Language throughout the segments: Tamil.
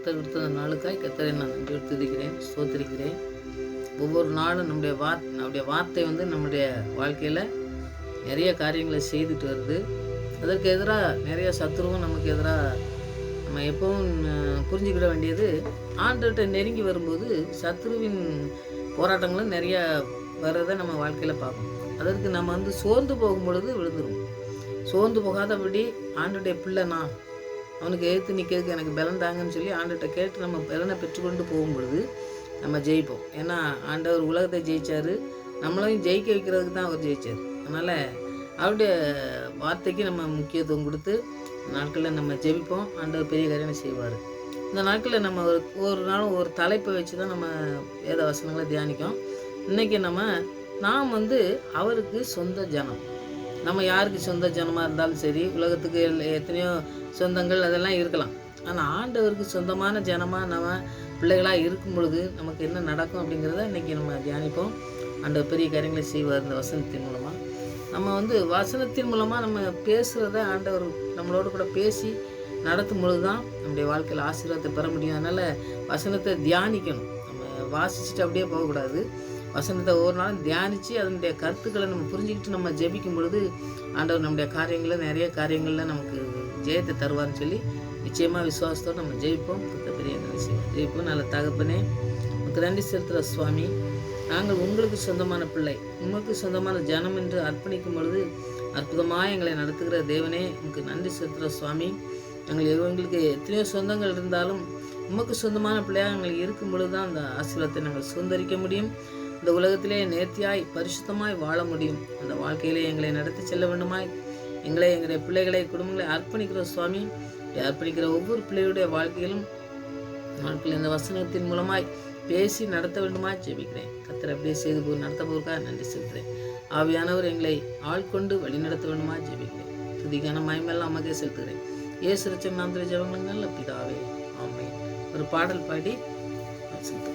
கர்த்தர் கொடுத்த நாளுக்காய் கர்த்தரை நான் நன்றி துதிக்கிறேன், ஸ்தோத்திரிக்கிறேன். ஒவ்வொரு நாளும் நம்முடைய வார்த்தை நம்முடைய வாழ்க்கையில் நிறைய காரியங்களை செய்துட்டு வருது. அதற்கு எதிராக நிறைய சத்துருவும் நமக்கு எதிராக நம்ம எப்பவும் புரிஞ்சுக்கிட வேண்டியது, ஆண்டவர்கிட்ட நெருங்கி வரும்போது சத்துருவின் போராட்டங்களும் நிறையா வர்றதை நம்ம வாழ்க்கையில் பார்ப்போம். அதற்கு நம்ம சோர்ந்து போகும் பொழுது விழுந்துடும். சோர்ந்து போகாதபடி ஆண்டவருடைய பிள்ளை நான், அவனுக்கு எதிர்த்து நிற்கிறதுக்கு எனக்கு பலன் தாங்கன்னு சொல்லி ஆண்டவர்கிட்ட கேட்டு நம்ம பலனை பெற்றுக்கொண்டு போகும் பொழுது நம்ம ஜெயிப்போம். ஏன்னா ஆண்டவர் உலகத்தை ஜெயித்தார், நம்மளையும் ஜெயிக்க வைக்கிறதுக்கு தான் அவர் ஜெயித்தார். அதனால் அவருடைய வார்த்தைக்கு நம்ம முக்கியத்துவம் கொடுத்து நாட்களில் நம்ம ஜெபிப்போம். ஆண்டவர் பெரிய காரியங்களை செய்வார். இந்த நாட்களில் நம்ம ஒரு நாளும் ஒரு தலைப்பை வச்சு தான் நம்ம வேத வசனங்களை தியானிக்கும். இன்றைக்கி நாம் அவருக்கு சொந்த ஜனம். நம்ம யாருக்கு சொந்த ஜனமாக இருந்தாலும் சரி, உலகத்துக்கு எத்தனையோ சொந்தங்கள் அதெல்லாம் இருக்கலாம். ஆனால் ஆண்டவருக்கு சொந்தமான ஜனமாக நம்ம பிள்ளைகளாக இருக்கும் பொழுது நமக்கு என்ன நடக்கும் அப்படிங்கிறத இன்றைக்கி நம்ம தியானிப்போம். ஆண்டவர் பெரிய காரியங்களை செய்வார் இந்த வசனத்தின் மூலமாக. நம்ம வசனத்தின் மூலமாக நம்ம பேசுகிறத ஆண்டவர் நம்மளோட கூட பேசி நடத்தும் பொழுது தான் நம்முடைய வாழ்க்கையில் ஆசீர்வாதத்தை பெற முடியும். அதனால் வசனத்தை தியானிக்கணும். நம்ம வாசிச்சுட்டு அப்படியே போகக்கூடாது. வசனத்தை ஒவ்வொரு நாளும் தியானித்து அதனுடைய கருத்துக்களை நம்ம புரிஞ்சுக்கிட்டு நம்ம ஜெபிக்கும் பொழுது ஆண்டவர் நம்முடைய காரியங்களில் நிறைய காரியங்களில் நமக்கு ஜெயத்தை தருவார்னு சொல்லி நிச்சயமாக விசுவாசத்தோடு நம்ம ஜெயிப்போம். பெரிய ஜெயிப்போம். நல்ல தகப்பனே, உங்களுக்கு நன்றி செலுத்துகிற சுவாமி. நாங்கள் உங்களுக்கு சொந்தமான பிள்ளை, உங்களுக்கு சொந்தமான ஜனம் என்று அர்ப்பணிக்கும் பொழுது அற்புதமாக எங்களை நடத்துகிற தேவனே, உங்களுக்கு நன்றி செலுத்துகிற சுவாமி. எங்களுக்கு எத்தனையோ சொந்தங்கள் இருந்தாலும் உமக்கு சொந்தமான பிள்ளையாக எங்களுக்கு இருக்கும் பொழுது தான் அந்த ஆசீர்வாதத்தை நாங்கள் சுதந்திரிக்க முடியும். இந்த உலகத்திலே நேர்த்தியாய் பரிசுத்தமாய் வாழ முடியும். அந்த வாழ்க்கையிலே எங்களை நடத்தி செல்ல வேண்டுமாய் எங்களுடைய பிள்ளைகளை குடும்பங்களை அர்ப்பணிக்கிற சுவாமி. அர்ப்பணிக்கிற ஒவ்வொரு பிள்ளையுடைய வாழ்க்கையிலும் நாட்கள் இந்த வசனத்தின் மூலமாய் பேசி நடத்த வேண்டுமாய் ஜெபிக்கிறேன். கர்த்தர் அப்படியே செய்து நடத்த போவதற்காக நன்றி செலுத்துகிறேன். ஆவியானவர் எங்களை ஆள்கொண்டு வழி நடத்த வேண்டுமாய் ஜெபிக்கிறேன். துதிக்கான மயமெல்லாம் அமக்கே செலுத்துகிறேன். இயேசு ரட்சகர் நாமத்திலே ஜெபங்கள் நல்ல பிதாவே, ஆமென். ஒரு பாடல் பாடி செலுத்துகிறேன்.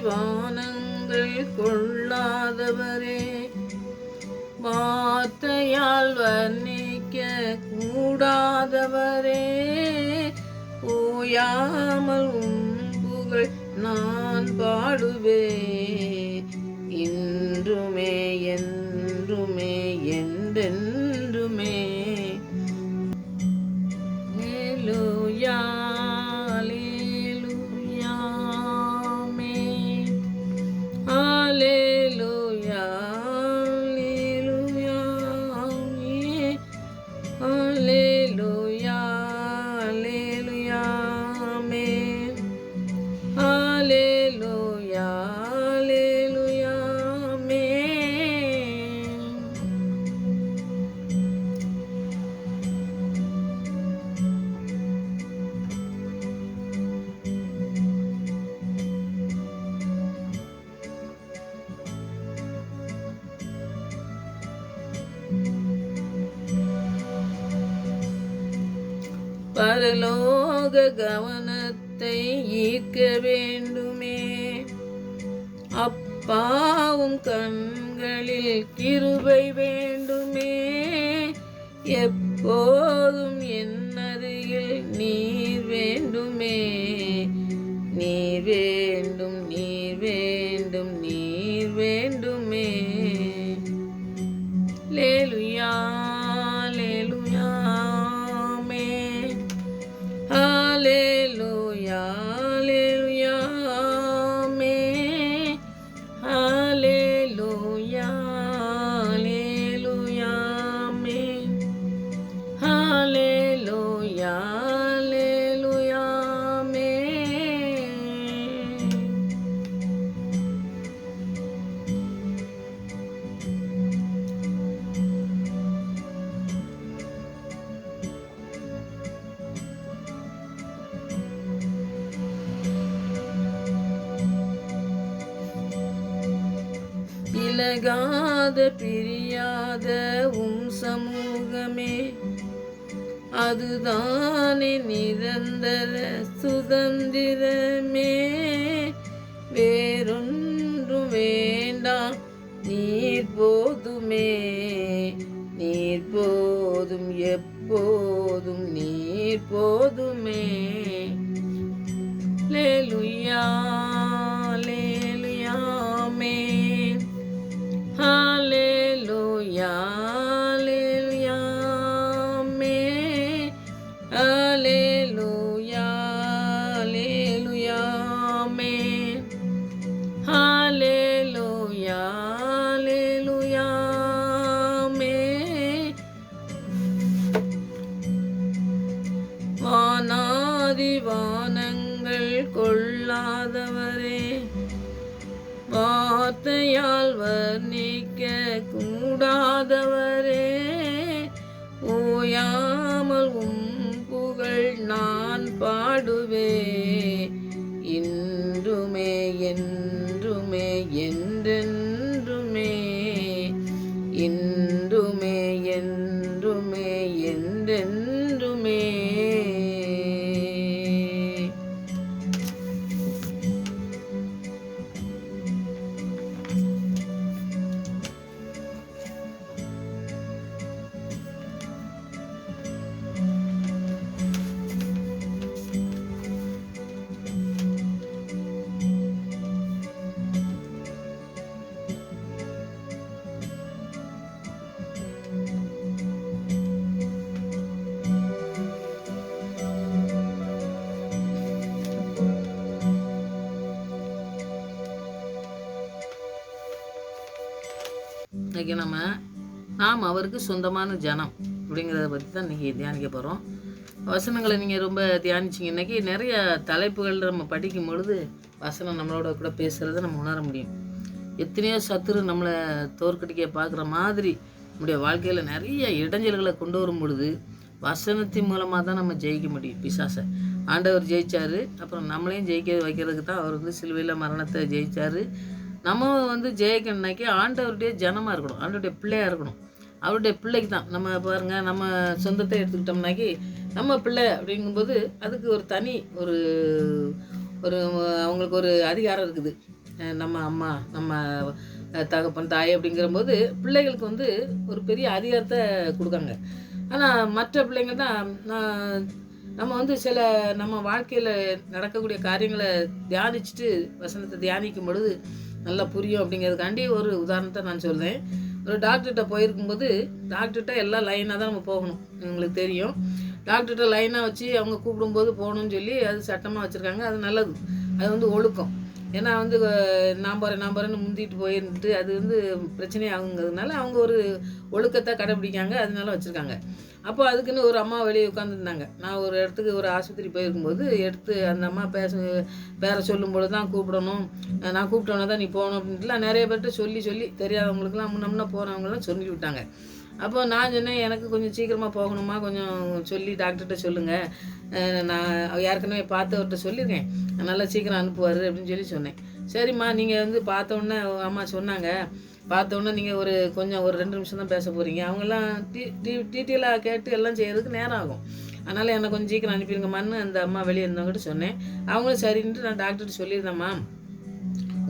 வானங்கள் கொள்ளாதவரே, வார்த்தையால் வர்ணிக்க கூடாதவரே, ஓயாமல் புகழ் நான் பாடுவே, இன்றுமே என்றுமே என்றென்றுமே. ஹல்லேலூயா. பரலோக கவனத்தை ஈர்க்க வேண்டுமே, அப்பாவும் கண்களில் கிருபை வேண்டுமே, எப்போதும் என் அருகில் நீர் வேண்டுமே, நீர் வேண்டும், நீர் வேண்டும், நீர் வேண்டுமே. விலகாத பிரியாத சமூகமே, அதுதானே நிரந்தர சுதந்திரமே. வேறொன்றும் வேண்டாம், நீர் போதுமே, நீர் போதும், எப்போதும் நீர் போதுமே. லேலுயா லேலுயா ஆமென். ஹல்லேலூயா லேலுயா ஆமென். ஹல்லேலூயா லேலுயா ஆமென். ஹல்லேலூயா லேலுயா ஆமென். வானாதி வானங்கள் கொள்ளாதவரே, வார்த்தையால் வர்ணிக்க கூடாதவரே, ஓயாமல் புகழ் நான் பாடுவே, இன்றுமே என்றுமே என்றென்றுமே, இன்றுமே என்றுமே என்றென்றுமே. இன்றைக்கி நாம் அவருக்கு சொந்தமான ஜனம் அப்படிங்கிறத பற்றி தான் இன்றைக்கி தியானிக்க போகிறோம். வசனங்களை நீங்கள் ரொம்ப தியானிச்சிங்க. இன்றைக்கி நிறைய தலைப்புகள் நம்ம படிக்கும் பொழுது வசனம் நம்மளோட கூட பேசுகிறத நம்ம உணர முடியும். எத்தனையோ சத்துரு நம்மளை தோற்கடிக்க பார்க்குற மாதிரி நம்முடைய வாழ்க்கையில் நிறைய இடைஞ்சல்களை கொண்டு வரும் பொழுது வசனத்தின் மூலமாக தான் நம்ம ஜெயிக்க முடியும். பிசாசை ஆண்டவர் ஜெயித்தார், அப்புறம் நம்மளையும் ஜெயிக்க வைக்கிறதுக்கு தான் அவர் சிலுவையில் மரணத்தை ஜெயித்தார். நம்ம ஜெயிக்கணும்னாக்கி ஆண்டவருடைய ஜனமாக இருக்கணும், ஆண்டவருடைய பிள்ளையாக இருக்கணும். அவருடைய பிள்ளைக்கு தான் நம்ம பாருங்கள், நம்ம சொந்தத்தை எடுத்துக்கிட்டோம்னாக்கி நம்ம பிள்ளை அப்படிங்கும்போது அதுக்கு ஒரு தனி ஒரு ஒரு அவங்களுக்கு ஒரு அதிகாரம் இருக்குது. நம்ம அம்மா, நம்ம தகப்பன், தாய் அப்படிங்கிறபோது பிள்ளைகளுக்கு ஒரு பெரிய அதிகாரத்தை கொடுக்காங்க. ஆனால் மற்ற பிள்ளைங்க தான் நம்ம சில நம்ம வாழ்க்கையில் நடக்கக்கூடிய காரியங்களை தியானிச்சுட்டு வசனத்தை தியானிக்கும் பொழுது நல்லா புரியும். அப்படிங்கிறதுக்காண்டி ஒரு உதாரணத்தை நான் சொல்கிறேன். ஒரு டாக்டர்கிட்ட போயிருக்கும்போது டாக்டர்கிட்ட எல்லாம் லைனாக தான் நம்ம போகணும். உங்களுக்கு தெரியும், டாக்டர்கிட்ட லைனாக வச்சு அவங்க கூப்பிடும்போது போகணும்னு சொல்லி அது சட்டமாக வச்சுருக்காங்க. அது நல்லது, அது ஒழுக்கம். ஏன்னா நான் போகிறேன்னு முந்திட்டு போயிருந்துட்டு அது பிரச்சனையாகுங்கிறதுனால அவங்க ஒரு ஒழுக்கத்தை கடைப்பிடிக்காங்க, அதனால வச்சுருக்காங்க. அப்போ அதுக்குன்னு ஒரு அம்மா வெளியே உட்காந்துருந்தாங்க. நான் ஒரு இடத்துக்கு ஒரு ஆஸ்பத்திரி போயிருக்கும்போது எடுத்து அந்த அம்மா பேரை சொல்லும்போது தான் கூப்பிடணும், நான் கூப்பிட்டோன்னே தான் நீ போகணும் அப்படின்ட்டுலாம் நிறைய பேர்கிட்ட சொல்லி தெரியாதவங்களுக்குலாம் முன்ன போகிறவங்களாம் சொல்லி விட்டாங்க. அப்போ நான் சொன்னேன், எனக்கு கொஞ்சம் சீக்கிரமாக போகணுமா, கொஞ்சம் சொல்லி டாக்டர்கிட்ட சொல்லுங்கள், நான் ஏற்கனவே பார்த்தவர்கிட்ட சொல்லியிருக்கேன், நல்லா சீக்கிரம் அனுப்புவார் அப்படின்னு சொன்னேன். சரிம்மா, நீங்கள் பார்த்தோன்னே அம்மா சொன்னாங்க, பார்த்தோன்னே நீங்கள் கொஞ்சம் ஒரு 2 நிமிஷம் தான் பேச போகிறீங்க, அவங்கெல்லாம் டீட்டெயிலாக கேட்டு எல்லாம் செய்கிறதுக்கு நேரம் ஆகும், அதனால் என்னை கொஞ்சம் சீக்கிரம் அனுப்பிடுங்கம்மான்னு அந்த அம்மா வெளியே இருந்தவங்ககிட்ட சொன்னேன். அவங்களும் சரின்ட்டு நான் டாக்டர்கிட்ட சொல்லியிருந்தேம்மா,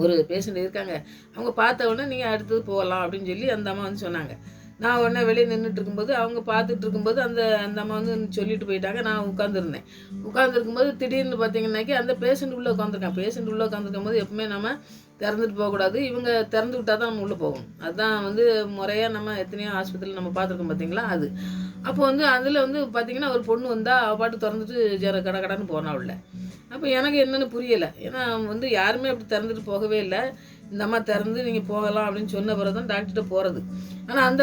ஒரு பேஷண்ட் இருக்காங்க, அவங்க பார்த்த உடனே நீங்கள் அடுத்தது போகலாம் அப்படின்னு சொல்லி அந்த அம்மா சொன்னாங்க. நான் உடனே வெளியே நின்றுட்டு இருக்கும்போது அவங்க பார்த்துட்டு இருக்கும்போது அந்த அம்மா சொல்லிட்டு போயிட்டாங்க. நான் உட்காந்துருக்கும்போது திடீர்னு பார்த்தீங்கன்னாக்கி அந்த பேஷண்ட் உள்ளே உட்காந்துருக்கான். பேஷண்ட் உள்ளே உட்காந்துருக்கும் போது எப்பவுமே நம்ம திறந்துட்டு போகக்கூடாது, இவங்க திறந்து விட்டால் தான் நம்ம உள்ளே போகணும். அதுதான் முறையாக நம்ம எத்தனையோ ஆஸ்பத்திரியில் நம்ம பார்த்துருக்கோம் பார்த்தீங்களா. அது அப்போ அதில் பார்த்தீங்கன்னா ஒரு பொண்ணு வந்தால் அவள் பாட்டு திறந்துட்டு கடைன்னு போனா உள்ள. அப்போ எனக்கு என்னென்னு புரியலை, ஏன்னா யாருமே அப்படி திறந்துட்டு போகவே இல்லை. இந்த அம்மா திறந்து நீங்கள் போகலாம் அப்படின்னு சொன்ன பிறகு தான் டாக்டர்கிட்ட போகிறது. ஆனால் அந்த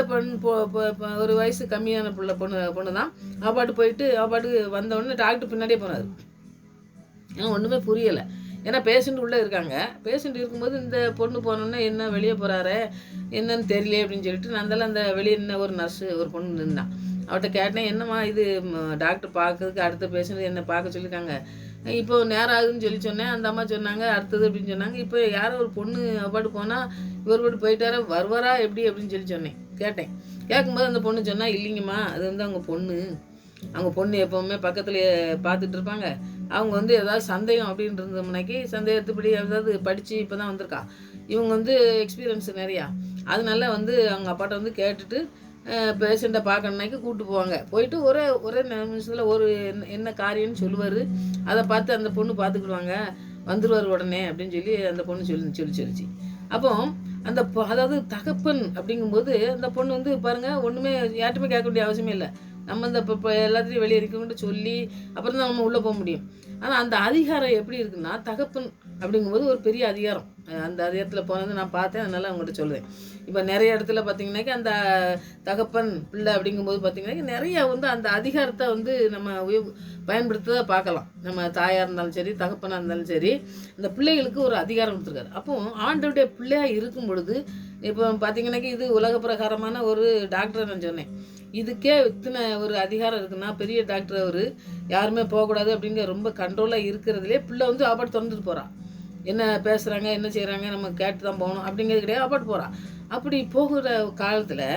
ஒரு வயசு கம்மியான பொண்ணு தான் அவள் பாட்டு போயிட்டு அவள் பாட்டு வந்தவுடனே டாக்டர் பின்னாடியே போனார். ஏன்னா ஒன்றுமே புரியலை, ஏன்னா பேஷண்ட் உள்ளே இருக்காங்க. பேஷண்ட் இருக்கும்போது இந்த பொண்ணு போனோன்னே என்ன வெளியே போகிறாரு என்னன்னு தெரியல அப்படின்னு சொல்லிட்டு நான் அந்த வெளியே நின்று ஒரு நர்ஸு ஒரு பொண்ணு நின்னான். அவர்கிட்ட கேட்டேன், என்னம்மா இது டாக்டர் பார்க்கறதுக்கு அடுத்த பேஷண்ட் என்னை பார்க்க சொல்லியிருக்காங்க, இப்போ நேரம் ஆகுதுன்னு சொன்னேன். அந்த அம்மா சொன்னாங்க அடுத்தது அப்படின்னு சொன்னாங்க. இப்போ யாரோ ஒரு பொண்ணு அப்பாட்டு போனால் இவர் பாட்டு போயிட்டாரா வருவாரா எப்படி அப்படின்னு சொன்னேன், கேட்டேன். கேட்கும்போது அந்த பொண்ணு சொன்னால், இல்லைங்கம்மா அது வந்து அவங்க பொண்ணு எப்போவுமே பக்கத்துலேயே பார்த்துட்டு இருப்பாங்க. அவங்க வந்து ஏதாவது சந்தேகம் அப்படின்னு இருந்தோம்னாக்கி சந்தேகத்துப்படி ஏதாவது படித்து இப்போ தான் வந்திருக்கா. இவங்க வந்து எக்ஸ்பீரியன்ஸ் நிறையா. அதனால வந்து அவங்க அப்பாட்ட வந்து கேட்டுட்டு பேஷண்ட்டை பார்க்கணுனாக்கி கூப்பிட்டு போவாங்க. போயிட்டு ஒரே நிமிஷத்தில் என்ன காரியம்னு சொல்லுவார். அதை பார்த்து அந்த பொண்ணு பார்த்துக்கிடுவாங்க, வந்துடுவார் உடனே அப்படின்னு சொல்லி அந்த பொண்ணு சொல்லிச்சு. அப்போ அதாவது தகப்பன் அப்படிங்கும்போது அந்த பொண்ணு வந்து பாருங்கள், ஒன்றுமே யார்ட்டுமே கேட்க வேண்டிய அவசியமே இல்லை. நம்ம இப்போ எல்லாத்தையும் வெளியே இருக்கவங்கள்ட்ட சொல்லி அப்புறம் தான் நம்ம உள்ளே போக முடியும். ஆனால் அந்த அதிகாரம் எப்படி இருக்குன்னா, தகப்பன் அப்படிங்கும்போது ஒரு பெரிய அதிகாரம். அந்த அதிகாரத்தில் போனது நான் பார்த்தேன், அதனால் அவங்கள்ட்ட சொல்லுவேன். இப்போ நிறைய இடத்துல பார்த்திங்கனாக்கி அந்த தகப்பன் பிள்ளை அப்படிங்கும்போது பார்த்திங்கனாக்கி நிறைய வந்து அந்த அதிகாரத்தை வந்து நம்ம பயன்படுத்த பார்க்கலாம். நம்ம தாயாக இருந்தாலும் சரி, தகப்பனாக இருந்தாலும் சரி, அந்த பிள்ளைகளுக்கு ஒரு அதிகாரம் கொடுத்துருக்காரு. அப்போது ஆண்டவருடைய பிள்ளையாக இருக்கும் பொழுது இப்போ பார்த்திங்கனாக்கி இது உலக பிரகாரமான ஒரு டாக்டரை நான் சொன்னேன். இதுக்கே இத்தனை ஒரு அதிகாரம் இருக்குன்னா, பெரிய டாக்டர் அவர், யாருமே போகக்கூடாது அப்படிங்கிற ரொம்ப கண்ட்ரோலாக இருக்கிறதுலே பிள்ளை வந்து அப்பாட்டு திறந்துட்டு போகிறான். என்ன பேசுகிறாங்க, என்ன செய்கிறாங்க, நம்ம கேட்டு தான் போகணும் அப்படிங்கிறது கிடையாது, அப்பாட்டு போகிறான். அப்படி போகிற காலத்தில்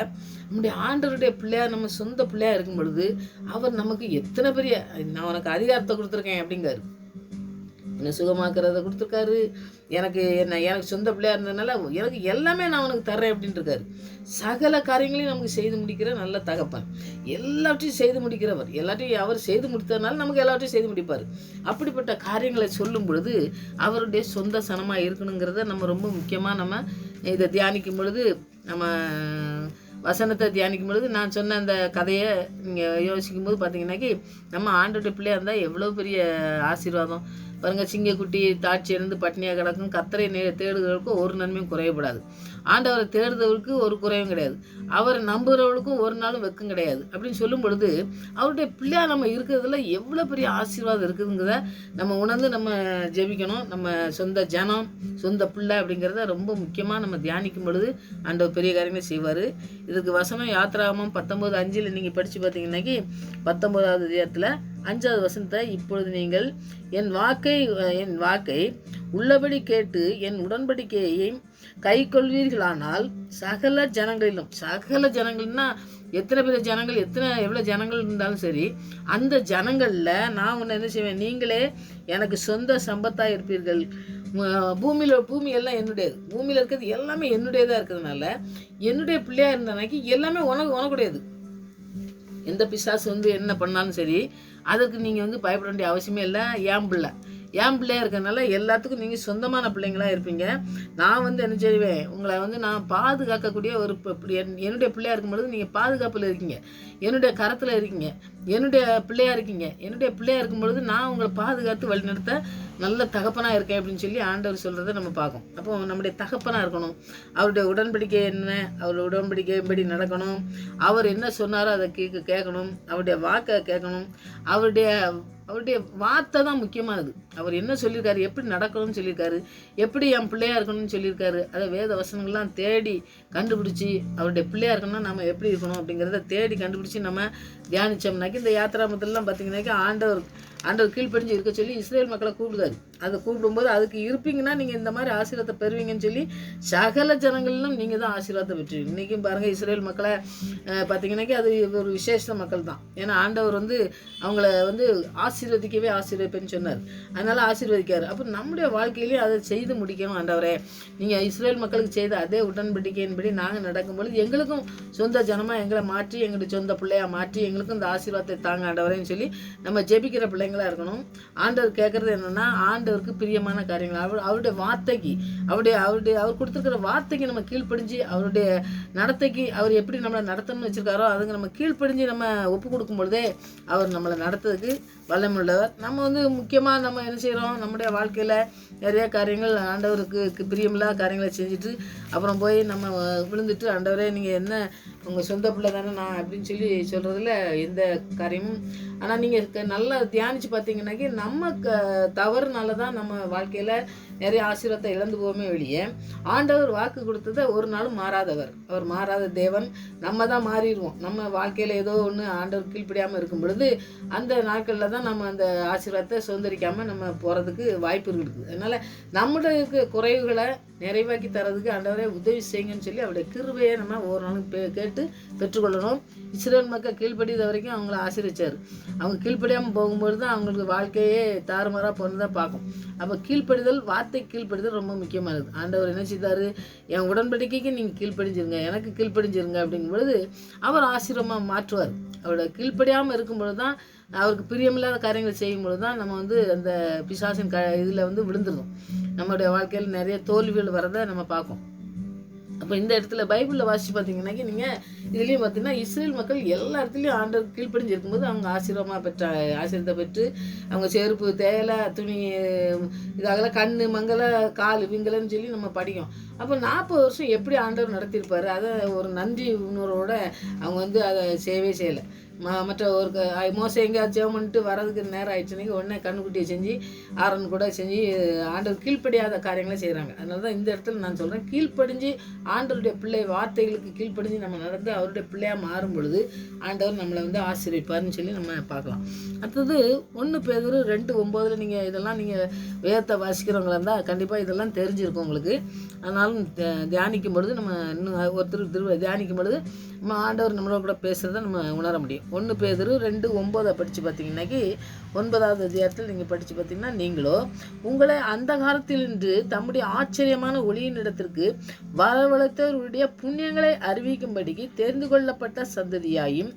நம்முடைய ஆண்டவருடைய பிள்ளையாக நம்ம சொந்த பிள்ளையாக இருக்கும் பொழுது அவர் நமக்கு எத்தனை பெரிய, நான் உனக்கு அதிகாரத்தை கொடுத்துருக்கேன் அப்படிங்காரு. என்னை சுகமாக்குறத கொடுத்துருக்காரு. எனக்கு சொந்த பிள்ளையாக இருந்ததுனால எனக்கு எல்லாமே நான் உனக்கு தர்றேன் அப்படின்ட்டு இருக்காரு. சகல காரியங்களையும் நமக்கு செய்து முடிக்கிற நல்ல தகப்பன், எல்லாவற்றையும் செய்து முடிக்கிறவர், எல்லாத்தையும் அவர் செய்து முடித்ததுனால நமக்கு எல்லாவற்றையும் செய்து முடிப்பார். அப்படிப்பட்ட காரியங்களை சொல்லும் பொழுது அவருடைய சொந்த சனமாக இருக்கணுங்கிறத நம்ம ரொம்ப முக்கியமாக நம்ம இதை தியானிக்கும் பொழுது, நம்ம வசனத்தை தியானிக்கும் பொழுது நான் சொன்ன அந்த கதையை நீங்கள் யோசிக்கும் போது பார்த்தீங்கன்னாக்கி, நம்ம ஆண்டோடைய பிள்ளையாக இருந்தால் எவ்வளோ பெரிய ஆசீர்வாதம் பாருங்கள். சிங்கக்குட்டி தாட்சி இருந்து பட்னியாக கிடக்கும், கர்த்தரை தேடுகிறவர்களுக்கும் ஒரு நன்மையும் குறையப்படாது. ஆண்டவரை தேடுறவருக்கு ஒரு குறையும் கிடையாது, அவரை நம்புகிறவர்களுக்கும் ஒரு நாளும் வெக்கம் கிடையாது அப்படின்னு சொல்லும் பொழுது அவருடைய பிள்ளையாக நம்ம இருக்கிறதுல எவ்வளோ பெரிய ஆசீர்வாதம் இருக்குதுங்கிறத நம்ம உணர்ந்து நம்ம ஜெபிக்கணும். நம்ம சொந்த ஜனம், சொந்த பிள்ளை அப்படிங்கிறத ரொம்ப முக்கியமாக நம்ம தியானிக்கும் பொழுது ஆண்டவர் பெரிய காரியங்களை செய்வார். இதுக்கு வசனம் யாத்திராகமம் 19:5 நீங்கள் படித்து பார்த்தீங்கன்னாக்கி 19வது அதிகாரத்தில் 5வது வசனத்தை, இப்பொழுது நீங்கள் என் வாக்கை உள்ளபடி கேட்டு என் உடன்படிக்கையை கை கொள்வீர்களானால் சகல ஜனங்கள்னா எத்தனை பேர் ஜனங்கள், எவ்வளோ ஜனங்கள் இருந்தாலும் சரி, அந்த ஜனங்களில் நான் உன்னை என்ன செய்வேன், நீங்களே எனக்கு சொந்த சம்பத்தாக இருப்பீர்கள். பூமி எல்லாம் என்னுடையது, பூமியில் இருக்கிறது எல்லாமே என்னுடையதாக இருக்கிறதுனால என்னுடைய பிள்ளையாக இருந்தனாக்கி எல்லாமே உனக்குடையது. எந்த பிசாசு வந்து என்ன பண்ணாலும் சரி அதுக்கு நீங்கள் வந்து பயப்பட வேண்டிய அவசியமே இல்லை. என் பிள்ளையாக இருக்கிறதுனால எல்லாத்துக்கும் நீங்கள் சொந்தமான பிள்ளைங்களாக இருப்பீங்க. நான் வந்து என்ன செய்வேன், உங்களை வந்து நான் பாதுகாக்கக்கூடிய ஒரு என்னுடைய பிள்ளையாக இருக்கும்பொழுது நீங்கள் பாதுகாப்பில் இருக்கீங்க, என்னுடைய கரத்தில் இருக்கீங்க, என்னுடைய பிள்ளையாக இருக்கீங்க. என்னுடைய பிள்ளையாக இருக்கும் பொழுது நான் உங்களை பாதுகாத்து வழிநடத்த நல்ல தகப்பனாக இருக்கேன் அப்படின்னு சொல்லி ஆண்டவர் சொல்கிறத நம்ம பார்க்கோம். அப்போ நம்முடைய தகப்பனாக இருக்கணும். அவருடைய உடன்படிக்கை என்ன, அவருடைய உடன்படிக்கைப்படி நடக்கணும். அவர் என்ன சொன்னாரோ அதை கேட்கணும். அவருடைய வாக்கை கேட்கணும். அவருடைய வார்த்தை தான் முக்கியமானது. அவர் என்ன சொல்லியிருக்காரு, எப்படி நடக்கணும்னு சொல்லியிருக்காரு, எப்படி என் பிள்ளையாக இருக்கணும்னு சொல்லியிருக்காரு, அதை வேத வசனங்கள்லாம் தேடி கண்டுபிடிச்சி அவருடைய பிள்ளையாக இருக்கணும்னா நம்ம எப்படி இருக்கணும் அப்படிங்கிறத தேடி கண்டுபிடிச்சி நம்ம தியானித்தோம்னாக்கி, இந்த யாத்திராமத்திலலாம் பார்த்தீங்கன்னாக்கி ஆண்டவர் கீழ்ப்படிஞ்சு இருக்க சொல்லி இஸ்ரேல் மக்களை கூப்பிடுதாரு. அதை கூப்பிடும்போது அதுக்கு இருப்பீங்கன்னா நீங்கள் இந்த மாதிரி ஆசீர்வாதத்தை பெறுவீங்கன்னு சொல்லி சகல ஜனங்களிலும் நீங்கள் தான் ஆசீர்வாதத்தை பெற்றுவீங்க. இன்றைக்கும் பாருங்கள், இஸ்ரேல் மக்களை பார்த்தீங்கன்னாக்கி அது ஒரு விசேஷ மக்கள் தான். ஏன்னா ஆண்டவர் வந்து அவங்கள வந்து ஆசீர்வதிப்பேன்னு சொன்னார், அதனால் ஆசீர்வதிக்காரு. அப்போ நம்முடைய வாழ்க்கையிலேயே அதை செய்து முடிக்கணும். ஆண்டவரே, நீங்கள் இஸ்ரேல் மக்களுக்கு செய்த அதே உடன்படிக்கையின்படி நாங்கள் நடக்கும்பொழுது எங்களுக்கும் சொந்த ஜனமாக எங்களை மாற்றி, எங்களுடைய சொந்த பிள்ளையாக மாற்றி எங்களுக்கும் இந்த ஆசீர்வாதத்தை தாங்க ஆண்டவரேன்னு சொல்லி நம்ம ஜெபிக்கிற பிள்ளைங்களாக இருக்கணும். ஆண்டவர் கேட்குறது என்னென்னா, ஆண்டவருக்கு பிரியமான காரியங்கள், அவருடைய வார்த்தைக்கு, அவர் கொடுத்துருக்கிற வார்த்தைக்கு நம்ம கீழ்ப்படிஞ்சு, அவருடைய நடத்தைக்கு அவர் எப்படி நம்மளை நடத்தணும்னு வச்சுருக்காரோ அதுக்கு நம்ம கீழ்ப்படிஞ்சு நம்ம ஒப்பு கொடுக்கும் பொழுதே அவர் நம்மளை நடத்துறதுக்கு வல்லமுள்ளவர். நம்ம வந்து முக்கியமாக நம்ம என்ன செய்கிறோம், நம்முடைய வாழ்க்கையில் நிறைய காரியங்கள் ஆண்டவருக்கு பிரியமில்லாத காரியங்களை செஞ்சுட்டு அப்புறம் போய் நம்ம விழுந்துட்டு, ஆண்டவரே நீங்கள் என்ன உங்கள் சொந்த பிள்ளை தானே நான் அப்படின்னு சொல்லி சொல்கிறதுல எந்த காரியமும். ஆனால் நீங்கள் நல்லா தியானித்து பார்த்தீங்கன்னாக்கி நம்ம தவறுனால தான் நம்ம வாழ்க்கையில் நிறைய ஆசீர்வாதத்தை இழந்து போவோமே வெளியே, ஆண்டவர் வாக்கு கொடுத்ததை ஒரு நாளும் மாறாதவர். அவர் மாறாத தேவன். நம்ம தான் மாறிடுவோம். நம்ம வாழ்க்கையில் ஏதோ ஒன்று ஆண்டவர் கீழ்ப்படியாமல் இருக்கும் பொழுது அந்த நாட்களில் தான் நம்ம அந்த ஆசீர்வாதத்தை சுதந்திரிக்காமல் நம்ம போகிறதுக்கு வாய்ப்பு இருக்குது. அதனால் நம்மளுடைய குறைவுகளை நிறைவாக்கி தரதுக்கு ஆண்டவரே உதவி செய்யுங்கன்னு சொல்லி அவருடைய கிருபையை நம்ம ஒவ்வொரு நாளும் கேட்டு பெற்றுக்கொள்ளணும். இஸ்ரவேல் மக்கள் கீழ்ப்படியது வரைக்கும் அவங்கள ஆசீர்வதிச்சார். அவங்க கீழ்ப்படியாமல் போகும்போது தான் அவங்களுக்கு வாழ்க்கையே தாறுமாறாக போனதான் பார்க்கும். அப்போ கீழ்ப்படிதல், வார்த்தை கீழ்ப்படிதல் ரொம்ப முக்கியமானது. ஆண்டவர் என்ன செய்தார்? என் உடன்படிக்கைக்கு நீங்கள் கீழ்ப்படிஞ்சிருங்க, எனக்கு கீழ்ப்படிஞ்சிருங்க அப்படிங்கும்பொழுது அவர் ஆசீர்வாதமாக மாற்றுவார். அவரோட கீழ்ப்படியாமல் இருக்கும்பொழுது தான், அவருக்கு பிரியமில்லாத காரியங்களை செய்யும்பொழுது தான் நம்ம அந்த பிசாசின் இதில் விழுந்துடும். நம்மளுடைய வாழ்க்கையில் நிறைய தோல்விகள் வரதை நம்ம பார்ப்போம். அப்போ இந்த இடத்துல பைபிளில் வாசித்து பார்த்தீங்கன்னாக்கி நீங்கள் இதுலேயும் பார்த்தீங்கன்னா இஸ்ரேல் மக்கள் எல்லா இடத்துலையும் ஆண்டவர் கீழ்ப்படிஞ்சு இருக்கும்போது அவங்க ஆசீர்வாதத்தை பெற்று அவங்க செருப்பு, தேலை, துணி, இதாகலாம் கண்ணு மங்கலை, கால் விங்கலைன்னு சொல்லி நம்ம படிக்கும். அப்போ 40 வருஷம் எப்படி ஆண்டவர் நடத்தியிருப்பார், அதை ஒரு நன்றி உணர்வோட அவங்க அதை செய்யலை. மற்ற ஒரு மோசம் எங்கேயாவது ஜெபம் பண்ணிட்டு வரதுக்கு நேரம் ஆயிடுச்சுனாக்கி உடனே கண்ணுக்குட்டியை செஞ்சு ஆரன் கூட செஞ்சு ஆண்டவர் கீழ்ப்படியாத காரியங்களை செய்கிறாங்க. அதனால தான் இந்த இடத்துல நான் சொல்கிறேன், கீழ்ப்படிஞ்சு ஆண்டவருடைய பிள்ளை வார்த்தைகளுக்கு கீழ்ப்படிஞ்சு நம்ம நடந்து அவருடைய பிள்ளையாக மாறும் பொழுது ஆண்டவர் நம்மளை ஆசீர்வதிப்பார்னு சொல்லி நம்ம பார்க்கலாம். அடுத்தது 1 பேதுரு 2:9 நீங்கள் இதெல்லாம் நீங்கள் வேதத்தை வாசிக்கிறவங்களா இருந்தால் கண்டிப்பாக இதெல்லாம் தெரிஞ்சிருக்கும் உங்களுக்கு. அதனாலும் தியானிக்கும் பொழுது நம்ம இன்னும் ஒருத்தர் தியானிக்கும் பொழுது நம்ம ஆண்டவர் நம்மளோட கூட பேசுகிறத நம்ம உணர முடியும். 1 பேதுரு 2:9 படித்து பார்த்தீங்கன்னாக்கி 9வது அதிகாரத்தில் நீங்கள் படித்து பார்த்தீங்கன்னா, நீங்களோ உங்களை அந்த காலத்தில் நின்று தம்முடைய ஆச்சரியமான ஒளியின் இடத்திற்கு வரவழைத்தவருடைய புண்ணியங்களை அறிவிக்கும்படிக்கு தெரிந்து கொள்ளப்பட்ட சந்ததியாயும்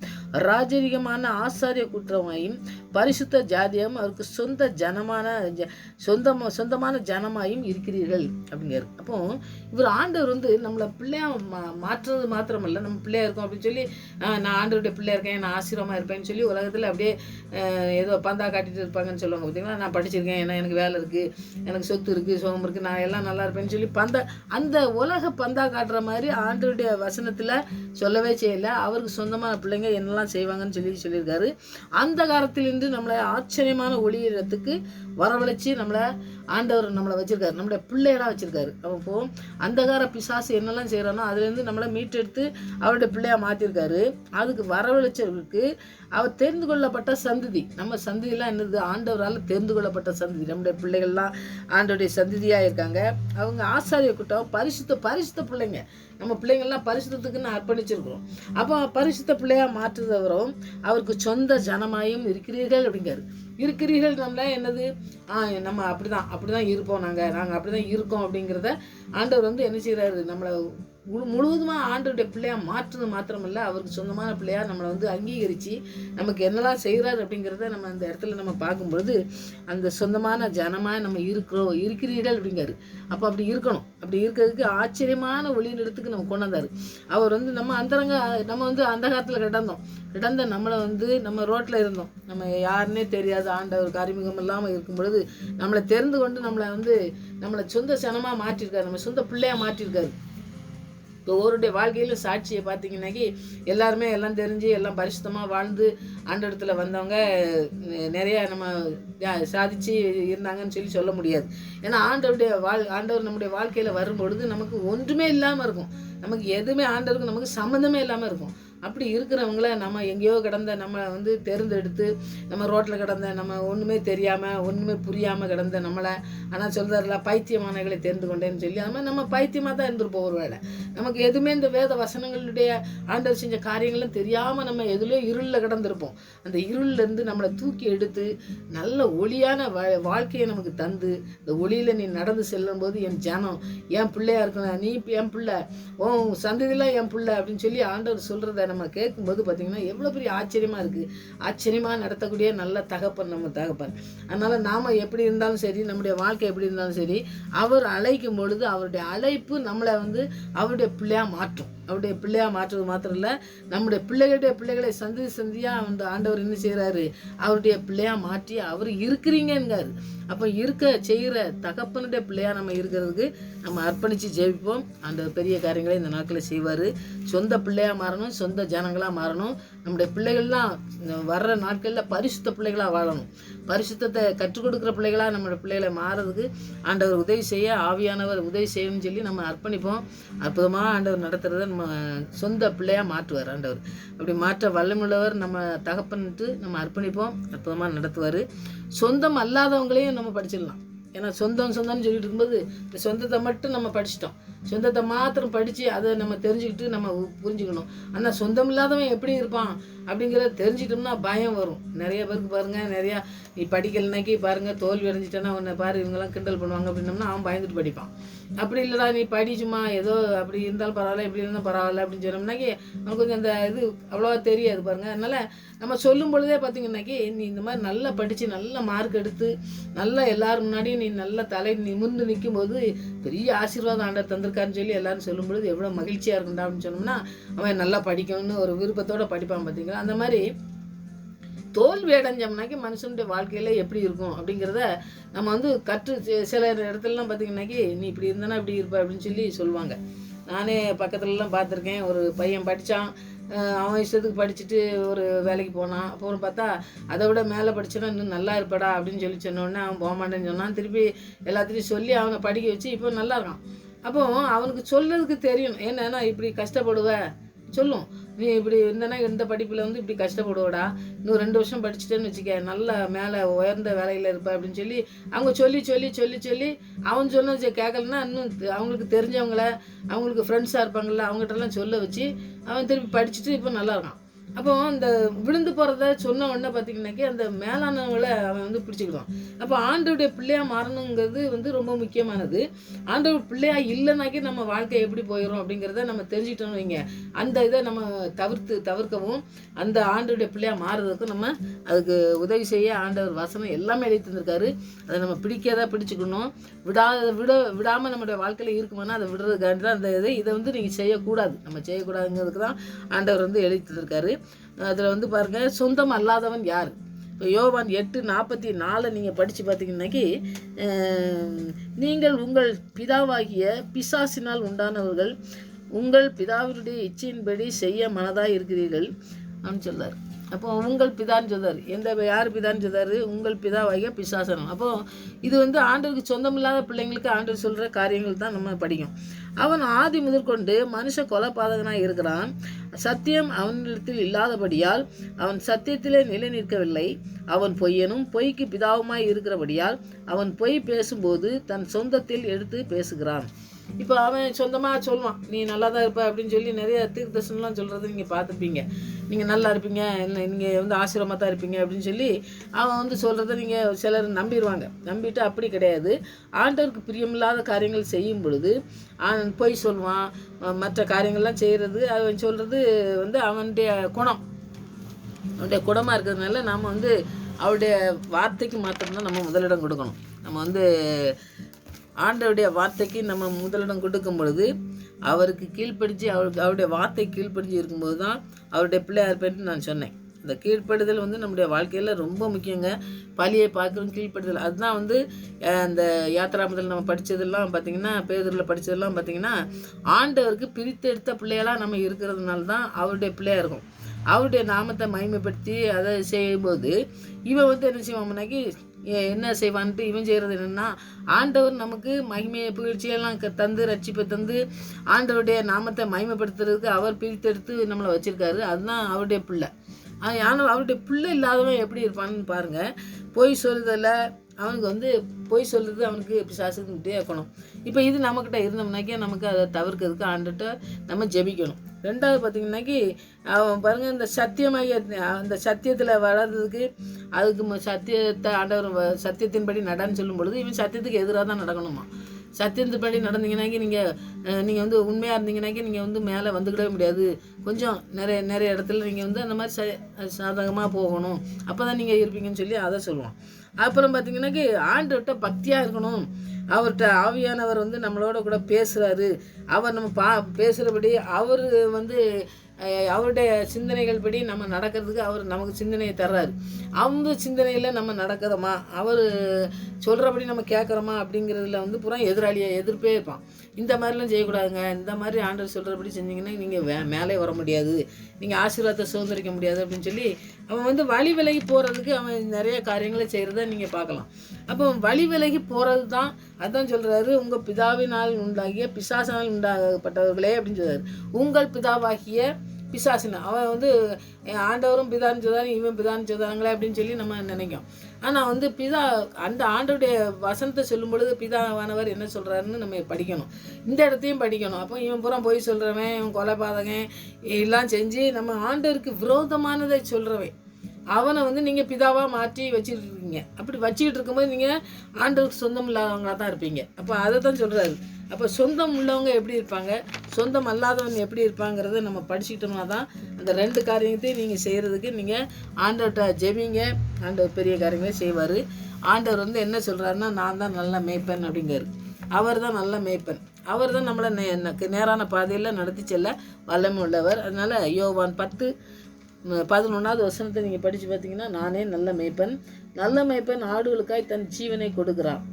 ராஜரிகமான ஆசாரிய கூட்டமாயும் பரிசுத்த ஜாதியாயும் அவருக்கு சொந்தமான ஜனமாயும் இருக்கிறீர்கள் அப்படிங்கிறார். அப்போ இவர் ஆண்டவர் நம்மளை பிள்ளையா மாற்றுறது மாத்திரமல்ல, நம்ம பிள்ளையா இருக்கோம் அப்படின்னு சொல்லி நான் ஆண்டவருடைய பிள்ளையா இருக்கேன், நான் ஆசீர்வாதமாக இருப்பேன்னு சொல்லி உலகத்தில் அப்படியே ஏதோ பந்தா காட்டிட்டு இருப்பாங்கன்னு சொல்லுவாங்க பார்த்தீங்களா. நான் படிச்சிருக்கேன், ஏன்னா எனக்கு வேலை இருக்குது, எனக்கு சொத்து இருக்குது, சுகம் இருக்குது, நான் எல்லாம் நல்லா இருப்பேன்னு சொல்லி அந்த உலக பந்தா காட்டுற மாதிரி ஆண்டவருடைய வசனத்தில் சொல்லவே செய்யலை. அவருக்கு சொந்தமான பிள்ளைங்க என்னெல்லாம் செய்வாங்கன்னு சொல்லியிருக்காரு. அந்த காலத்திலிருந்து நம்மளை ஆச்சரியமான ஒளியிடத்துக்கு வரவழைச்சி ஆண்டவர் நம்மளை வச்சிருக்காரு, நம்மளுடைய பிள்ளைகளாக வச்சிருக்காரு. அப்போ அந்த கால பிசாசு என்னெல்லாம் செய்கிறானோ அதுலேருந்து நம்மளை மீட்டெடுத்து அவருடைய பிள்ளையாக மாற்றிருக்காரு. அதுக்கு வரவழைச்சவருக்கு அவர் தெரிந்து கொள்ளப்பட்ட சந்ததி. நம்ம சந்ததியெல்லாம் என்னது? ஆண்டவரால் தெரிந்து கொள்ளப்பட்ட சந்ததி. நம்முடைய பிள்ளைகள்லாம் ஆண்டவருடைய சந்ததியாக இருக்காங்க. அவங்க ஆசாரிய கூட்டம், பரிசுத்த பிள்ளைங்க. நம்ம பிள்ளைங்கள்லாம் பரிசுத்தத்துக்குன்னு அர்ப்பணிச்சிருக்கிறோம். அப்போ பரிசுத்த பிள்ளையாக மாற்றுறவரும் அவருக்கு சொந்த ஜனமாயும் இருக்கிறீர்கள் அப்படிங்காரு. இருக்கிறீர்கள் நம்மள என்னது? நம்ம அப்படிதான் இருப்போம், நாங்கள் அப்படிதான் இருக்கோம் அப்படிங்கிறத ஆண்டவர் என்ன செய்கிறாரு? நம்மளை முழுவதுமாக ஆண்டவருடைய பிள்ளையாக மாற்றுறது மாத்திரமல்ல, அவருக்கு சொந்தமான பிள்ளையாக நம்மளை அங்கீகரித்து நமக்கு என்னெல்லாம் செய்கிறார் அப்படிங்கிறத நம்ம அந்த இடத்துல நம்ம பார்க்கும்பொழுது அந்த சொந்தமான ஜனமாக நம்ம இருக்கிறீர்கள் அப்படிங்காரு. அப்போ அப்படி இருக்கணும். அப்படி இருக்கிறதுக்கு ஆச்சரியமான ஒளியிடத்துக்கு நம்ம கொண்டாந்தார். அவர் நம்ம அந்த காலத்தில் கிடந்த நம்மளை நம்ம ரோட்டில் இருந்தோம், நம்ம யாருன்னே தெரியாது, ஆண்டவருக்கு அறிமுகம் இல்லாமல் இருக்கும் பொழுது நம்மளை தெரிந்து கொண்டு நம்மளை சொந்த ஜனமாக மாற்றிருக்காரு, நம்ம சொந்த பிள்ளையாக மாற்றிருக்காரு. இப்போ ஒருடைய வாழ்க்கையில் சாட்சியை பார்த்தீங்கன்னாக்கி எல்லாருமே எல்லாம் தெரிஞ்சு எல்லாம் பரிசுத்தமாக வாழ்ந்து ஆண்டவரத்துல வந்தவங்க நிறையா நம்ம சாதிச்சு இருந்தாங்கன்னு சொல்ல முடியாது. ஏன்னா ஆண்டவர் நம்முடைய வாழ்க்கையில் வரும்பொழுது நமக்கு ஒன்றுமே இல்லாமல் இருக்கும், நமக்கு எதுவுமே ஆண்டவருக்கு நமக்கு சம்மந்தமே இல்லாமல் இருக்கும். அப்படி இருக்கிறவங்கள நம்ம எங்கேயோ கிடந்த நம்ம தேர்ந்தெடுத்து நம்ம ரோட்டில் கிடந்த நம்ம ஒன்றுமே தெரியாமல் ஒன்றுமே புரியாமல் கிடந்த நம்மளை ஆனால் சொல்கிறாரில்ல, பைத்தியமானகளை தெரிந்து கொண்டேன்னு சொல்லி நம்ம பைத்தியமாக தான் இருந்திருப்போம். ஒரு வேளை நமக்கு எதுவுமே இந்த வேத வசனங்களுடைய ஆண்டவர் செஞ்ச காரியங்களும் தெரியாமல் நம்ம எதுலேயோ இருளில் கிடந்திருப்போம். அந்த இருளிலேருந்து நம்மளை தூக்கி எடுத்து நல்ல ஒளியான வாழ்க்கையை நமக்கு தந்து இந்த ஒளியில் நீ நடந்து செல்லும்போது என் ஜனம் என் பிள்ளையா இருக்கணும், நீ என் பிள்ளை, சந்ததியெல்லாம் என் பிள்ளை அப்படின்னு சொல்லி ஆண்டவர் சொல்கிறத நம்ம கேட்கும்போது பார்த்தீங்கன்னா எவ்வளோ பெரிய ஆச்சரியமாக இருக்குது. ஆச்சரியமாக நடத்தக்கூடிய நல்ல தகப்பன் நம்ம தகப்பன். அதனால் நாம் எப்படி இருந்தாலும் சரி, நம்முடைய வாழ்க்கை எப்படி இருந்தாலும் சரி, அவர் அழைக்கும் பொழுது அவருடைய அழைப்பு நம்மளை அவருடைய பிள்ளையாக மாற்றும். அவருடைய பிள்ளையாக மாற்றுறது மாத்திரம் இல்லை, நம்முடைய பிள்ளைகளை சந்தியாக வந்து ஆண்டவர் என்ன செய்கிறாரு, அவருடைய பிள்ளையாக மாற்றி அவர் இருக்கிறீங்கிறாரு. அப்போ செய்கிற தகப்பனுடைய பிள்ளையாக நம்ம இருக்கிறதுக்கு நம்ம அர்ப்பணித்து ஜெபிப்போம். ஆண்டவர் பெரிய காரியங்களை இந்த நாட்களில் செய்வார். சொந்த பிள்ளையாக மாறணும், சொந்த ஜனங்களாக மாறணும். நம்முடைய பிள்ளைகள்லாம் வர்ற நாட்களில் பரிசுத்த பிள்ளைகளாக வாழணும். பரிசுத்தத்தை கற்றுக் கொடுக்குற பிள்ளைகளாக நம்மளோட பிள்ளைகளை மாறதுக்கு ஆண்டவர் உதவி செய்ய, ஆவியானவர் உதவி செய்யணும்னு சொல்லி நம்ம அர்ப்பணிப்போம். அற்புதமாக ஆண்டவர் நடத்துகிறத நம்ம சொந்த பிள்ளையாக மாற்றுவார். ஆண்டவர் அப்படி மாற்ற வல்லமுள்ளவர். நம்ம தகப்பன்ட்டு நம்ம அர்ப்பணிப்போம், அற்புதமாக நடத்துவார். சொந்தம் அல்லாதவங்களையும் நம்ம படிச்சிடலாம். ஏன்னா சொந்தம்னு சொல்லிட்டு இருக்கும்போது இந்த சொந்தத்தை மட்டும் நம்ம படிச்சிட்டோம். சொந்தத்தை மாத்திரம் படித்து அதை நம்ம தெரிஞ்சுக்கிட்டு நம்ம புரிஞ்சுக்கணும். ஆனால் சொந்தம் இல்லாதவன் எப்படி இருப்பான் அப்படிங்கிறத தெரிஞ்சிட்டோம்னா பயம் வரும். நிறைய பேருக்கு பாருங்கள், நிறையா நீ படிக்கலைனாக்கி பாருங்கள், தோல்வி அடைஞ்சிட்டேன்னா உன்னை பாரு இவங்கெல்லாம் கிண்டல் பண்ணுவாங்க அப்படின்னோம்னா அவன் பயந்துட்டு படிப்பான். அப்படி இல்லைடா நீ படிச்சுமா ஏதோ அப்படி இருந்தாலும் பரவாயில்ல, இப்படி இருந்தால் பரவாயில்ல அப்படின்னு சொன்னோம்னாக்கி அவனுக்கு கொஞ்சம் அந்த இது அவ்வளோவா தெரியாது பாருங்கள். அதனால் நம்ம சொல்லும் பொழுதே பார்த்திங்கன்னாக்கி நீ இந்த மாதிரி நல்லா படித்து நல்ல மார்க் எடுத்து நல்லா எல்லோரும் முன்னாடியும் நீ நல்ல தலை நிமிர்ந்து நிற்கும்போது பெரிய ஆசீர்வாதம் ஆண்டவர் தந்திருக்காருன்னு சொல்லி எல்லோரும் சொல்லும் பொழுது எவ்வளோ மகிழ்ச்சியாக இருக்குண்டா அப்படின்னு சொன்னோம்னா அவன் நல்லா படிக்கணும்னு ஒரு விருப்பத்தோடு படிப்பான். பார்த்திங்களா, அந்த மாதிரி தோல்வி அடைஞ்சோம்னாக்கி மனுஷனுடைய வாழ்க்கையில் எப்படி இருக்கும் அப்படிங்கிறத நம்ம வந்து சில இடத்துலலாம் பார்த்திங்கனாக்கி நீ இப்படி இருந்தனா இப்படி இருப்ப அப்படின்னு சொல்லி சொல்லுவாங்க. நானே பக்கத்துலலாம் பார்த்துருக்கேன். ஒரு பையன் படித்தான், அவன் இஷ்டத்துக்கு படிச்சுட்டு ஒரு வேலைக்கு போனான். அப்புறம் பார்த்தா அதை விட மேலே படிச்சோன்னா இன்னும் நல்லா இருப்படா அப்படின்னு சொல்லி சொன்னோடனே அவன் போக மாட்டேன்னு சொன்னான். திருப்பி எல்லாத்தையும் சொல்லி அவனை படிக்க வச்சு இப்போ நல்லா இருக்கான். அப்போ அவனுக்கு சொல்லதுக்கு தெரியும், ஏன்னா இப்படி கஷ்டப்படுவ சொல்லும், நீ இப்படி இருந்தனா இந்த படிப்பில் வந்து இப்படி கஷ்டப்படுவடா, இன்னும் 2 வருஷம் படிச்சுட்டேன்னு வச்சுக்க நல்லா மேலே உயர்ந்த வேலையில் இருப்ப அப்படின்னு சொல்லி அவங்க சொல்லி சொல்லி சொல்லி சொல்லி அவன் சொன்ன கேட்கலன்னா இன்னும் அவங்களுக்கு தெரிஞ்சவங்கள, அவங்களுக்கு ஃப்ரெண்ட்ஸாக இருப்பாங்கள்ல, அவங்ககிட்டலாம் சொல்ல வச்சு அவன் திருப்பி படிச்சுட்டு இப்போ நல்லா இருக்கான். அப்போ அந்த விழுந்து போகிறத சொன்ன உடனே பார்த்திங்கனாக்கி அந்த மேலானவங்களை அவன் வந்து பிடிச்சிக்கிடுவான். அப்போ ஆண்டவருடைய பிள்ளையாக மாறணுங்கிறது வந்து ரொம்ப முக்கியமானது. ஆண்டவர் பிள்ளையாக இல்லைனாக்கி நம்ம வாழ்க்கை எப்படி போயிடும் அப்படிங்கிறத நம்ம தெரிஞ்சுக்கிட்டோம்னு வைங்க. அந்த இதை நம்ம தவிர்க்கவும் அந்த ஆண்டவருடைய பிள்ளையாக மாறுறதுக்கும் நம்ம அதுக்கு உதவி செய்ய ஆண்டவர் வசனம் எல்லாமே எழுதி தந்திருக்காரு. அதை நம்ம பிடிச்சுக்கணும். விடாமல் நம்மளுடைய வாழ்க்கையில் இருக்குமானா அதை விடுறதுக்காண்டி தான் அந்த இதை வந்து நீங்கள் செய்யக்கூடாது, நம்ம செய்யக்கூடாதுங்கிறதுக்கு தான் ஆண்டவர் வந்து எழுதி தந்திருக்காரு. அதில் வந்து பாருங்கள், சொந்தம் அல்லாதவன் யார். இப்போ யோவான் 8:44 நீங்கள் படித்து பார்த்தீங்கன்னாக்கி, நீங்கள் உங்கள் பிதாவாகிய பிசாசினால் உண்டானவர்கள், உங்கள் பிதாவினுடைய இச்சையின்படி செய்ய மனதாக இருக்கிறீர்கள் அப்படின்னு சொல்றார். அப்போ உங்கள் பிதான்னு சொல்றாரு. யார் பிதான்னு சொல்றாரு? உங்கள் பிதாவாகிய பிசாசனம். அப்போது இது வந்து ஆண்டவருக்கு சொந்தமில்லாத பிள்ளைங்களுக்கு ஆண்டவர் சொல்கிற காரியங்கள் தான் நம்ம படிக்கும். அவன் ஆதி முதற்கொண்டு மனுஷ கொலைபாதகனாக இருக்கிறான். சத்தியம் அவனிடத்தில் இல்லாதபடியால் அவன் சத்தியத்திலே நிலை நிற்கவில்லை. அவன் பொய்யனும் பொய்க்கு பிதாவுமாய் இருக்கிறபடியால் அவன் பொய் பேசும்போது தன் சொந்தத்தில் எடுத்து பேசுகிறான். இப்போ அவன் சொந்தமாக சொல்லுவான், நீ நல்லா தான் இருப்ப அப்படின்னு சொல்லி நிறைய தீர்க்கதரிசனம்லாம் சொல்கிறது நீங்கள் பார்த்துருப்பீங்க. நீங்கள் நல்லா இருப்பீங்க, நீங்கள் வந்து ஆசிரமமாக தான் இருப்பீங்க அப்படின்னு சொல்லி அவன் வந்து சொல்கிறத நீங்கள் சிலர் நம்பிடுவாங்க. நம்பிட்டு அப்படி கிடையாது. ஆண்டவருக்கு பிரியமில்லாத காரியங்கள் செய்யும் பொழுது அவன் பொய் சொல்லுவான். மற்ற காரியங்கள்லாம் செய்கிறது அவன் சொல்கிறது வந்து அவனுடைய குணமாக இருக்கிறதுனால நாம் வந்து அவருடைய வார்த்தைக்கு மாத்திரம்தான் நம்ம முதலிடம் கொடுக்கணும். நம்ம வந்து ஆண்டவருடைய வார்த்தைக்கு நம்ம முதலிடம் கொடுக்கும் பொழுது அவருக்கு கீழ்ப்படிஞ்சு அவருடைய வார்த்தை கீழ்ப்படிஞ்சு இருக்கும்போது தான் அவருடைய பிள்ளையாக இருப்பேன்ட்டு நான் சொன்னேன். இந்த கீழ்ப்படுதல் வந்து நம்முடைய வாழ்க்கையில் ரொம்ப முக்கியங்க. பலியை பார்க்குறோம், கீழ்ப்படுதல். அதுதான் வந்து அந்த யாத்திராமத்தில் நம்ம படித்ததெல்லாம் பார்த்திங்கன்னா, பேதுருவில் படித்ததெல்லாம் பார்த்திங்கன்னா, ஆண்டவருக்கு பிரித்தெடுத்த பிள்ளைகளாக நம்ம இருக்கிறதுனால தான் அவருடைய பிள்ளையாக இருக்கும். அவருடைய நாமத்தை மகிமைப்படுத்தி அதை செய்யும்போது இவன் வந்து என்ன செய்வான்னாக்கி என்ன செய்வான்ட்டு இவன் செய்கிறது என்னென்னா, ஆண்டவர் நமக்கு மகிமையை புகழ்ச்சியெல்லாம் தந்து ரட்சிப்பை தந்து ஆண்டவருடைய நாமத்தை மகிமைப்படுத்துறதுக்கு அவர் பிரித்தெடுத்து நம்மளை வச்சுருக்காரு. அதுதான் அவருடைய பிள்ளை. ஆனால் அவருடைய பிள்ளை இல்லாதவன் எப்படி இருப்பான்னு பாருங்கள். பொய் சொல்லுதில் அவனுக்கு வந்து பொய் சொல்கிறது அவனுக்கு பிசாசுக்கிட்டே இருக்கணும். இப்போ இது நம்மக்கிட்ட இருந்தோம்னாக்கி நமக்கு அதை தவிர்க்கிறதுக்கு ஆண்டுகிட்ட நம்ம ஜெபிக்கணும். ரெண்டாவது பார்த்திங்கனாக்கி அவன் பாருங்கள், இந்த சத்தியமாக அந்த சத்தியத்தில் வளர்றதுக்கு அதுக்கு சத்தியத்தை ஆண்டவர் சத்தியத்தின்படி நடன்னு சொல்லும் பொழுது இவன் சத்தியத்துக்கு எதிராக தான் நடக்கணுமா. சத்தியத்தின்படி நடந்தீங்கன்னாக்கி நீங்கள் வந்து உண்மையாக இருந்தீங்கன்னாக்கி நீங்கள் வந்து மேலே வந்துக்கிடவே முடியாது. கொஞ்சம் நிறைய இடத்துல நீங்கள் வந்து அந்த மாதிரி சாதகமாக போகணும், அப்போ தான் நீங்கள் இருப்பீங்கன்னு சொல்லி அதை சொல்லுவோம். அப்புறம் பார்த்தீங்கன்னாக்கி ஆண்டவர்கிட்ட பக்தியாக இருக்கணும். அவர்கிட்ட ஆவியானவர் வந்து நம்மளோட கூட பேசுகிறாரு. அவர் நம்ம பேசுகிறபடி அவர் வந்து அவருடைய சிந்தனைகள் படி நம்ம நடக்கிறதுக்கு அவர் நமக்கு சிந்தனையை தர்றாரு. அந்த சிந்தனையில் நம்ம நடக்கிறோமா, அவர் சொல்கிறபடி நம்ம கேட்குறோமா அப்படிங்கிறதுல வந்து பூரா எதிர்ப்பே இருப்பான். இந்த மாதிரிலாம் செய்யக்கூடாதுங்க, இந்த மாதிரி ஆண்டவர் சொல்கிறபடி செஞ்சிங்கன்னா நீங்கள் மேலே வர முடியாது, நீங்கள் ஆசீர்வாதத்தை சுதந்திரிக்க முடியாது அப்படின்னு சொல்லி அவன் வந்து வழி விலகி போகிறதுக்கு அவன் நிறைய காரியங்களை செய்கிறத நீங்கள் பார்க்கலாம். அப்போ வழி விலகி போகிறது தான் அதான் சொல்கிறாரு, உங்கள் பிதாவினால் உண்டாகிய பிசாசினால் உண்டாகப்பட்டவர்களே அப்படின்னு சொல்கிறாரு. உங்கள் பிதாவாகிய பிசாசுன்னு அவன் வந்து ஆண்டவரும் பிதான்னு சொல்றாரு, இவன் பிதான்னு சொல்கிறாங்களே அப்படின்னு சொல்லி நம்ம நினைக்கும். ஆனால் வந்து அந்த ஆண்டோடைய வசனத்தை சொல்லும் பொழுது பிதாவானவர் என்ன சொல்கிறாருன்னு நம்ம படிக்கணும், இந்த இடத்தையும் படிக்கணும். அப்போ இவன் பூரா போய் சொல்கிறவன், இவன் கொலைபாதகன் எல்லாம் செஞ்சு நம்ம ஆண்டவருக்கு விரோதமானதை சொல்கிறவன், அவனை வந்து நீங்கள் பிதாவாக மாற்றி வச்சுட்டு இருக்கீங்க. அப்படி வச்சுக்கிட்டு இருக்கும்போது நீங்கள் ஆண்டவருக்கு சொந்தம் இல்லாதவங்களாக தான் இருப்பீங்க. அப்போ அதை தான் சொல்கிறாரு. அப்போ சொந்தம் உள்ளவங்க எப்படி இருப்பாங்க, சொந்தம் அல்லாதவன் எப்படி இருப்பாங்கிறத நம்ம படிச்சுக்கிட்டோம்னா தான் அந்த 2 காரியத்தையும் நீங்கள் செய்கிறதுக்கு நீங்கள் ஆண்டவர்கிட்ட ஜெபிங்க, ஆண்டவர் பெரிய காரியங்களே செய்வார். ஆண்டவர் வந்து என்ன சொல்கிறாருன்னா, நான் தான் நல்ல மேய்ப்பன் அப்படிங்கிறார். அவர் தான் நல்ல மேய்ப்பன், அவர் தான் நம்மளை நேரான பாதையில் நடத்தி செல்ல வல்லமை உள்ளவர். அதனால் யோவான் 10:11 வசனத்தை நீங்கள் படித்து பார்த்தீங்கன்னா, நானே நல்ல மேய்ப்பன் ஆடுகளுக்காய் தன் ஜீவனை கொடுக்குறான்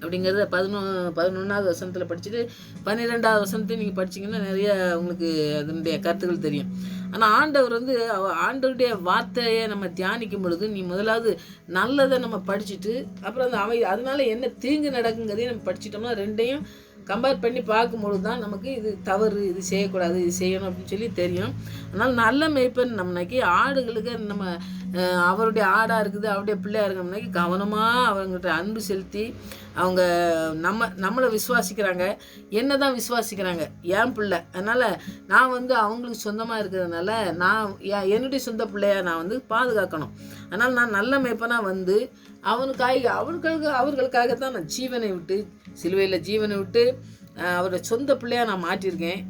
அப்படிங்கிறத 11வது வசனத்தில் படிச்சுட்டு 12வது வசனத்தை நீங்கள் படிச்சிங்கன்னா நிறைய உங்களுக்கு அதனுடைய கருத்துக்கள் தெரியும். ஆனால் ஆண்டவர் வந்து ஆண்டவருடைய வார்த்தையை நம்ம தியானிக்கும் பொழுது நீ முதலாவது நல்லதை நம்ம படிச்சுட்டு அப்புறம் அதனால என்ன தீங்கு நடக்குங்கிறதையும் நம்ம படிச்சிட்டோம்னா 2ஐயும் கம்பேர் பண்ணி பார்க்கும்பொழுது தான் நமக்கு இது தவறு, இது செய்யக்கூடாது, இது செய்யணும் அப்படின்னு சொல்லி தெரியும். அதனால் நல்ல மேய்ப்பன் நம்மனாக்கி ஆடுகளுக்கு நம்ம அவருடைய ஆடாக இருக்குது, அவருடைய பிள்ளையாக இருக்கணும்னாக்கி கவனமாக அவங்ககிட்ட அன்பு செலுத்தி அவங்க நம்மளை விசுவாசிக்கிறாங்க, என்ன தான் விசுவாசிக்கிறாங்க, என் பிள்ளை. அதனால் நான் வந்து அவங்களுக்கு சொந்தமாக இருக்கிறதுனால நான் என்னுடைய சொந்த பிள்ளையாக நான் வந்து பாதுகாக்கணும். அதனால் நான் நல்ல மேய்ப்பனாக வந்து அவர்களுக்காகத்தான் நான் சிலுவையில் ஜீவனை விட்டு அவருடைய சொந்த பிள்ளையாக நான் மாற்றியிருக்கேன்.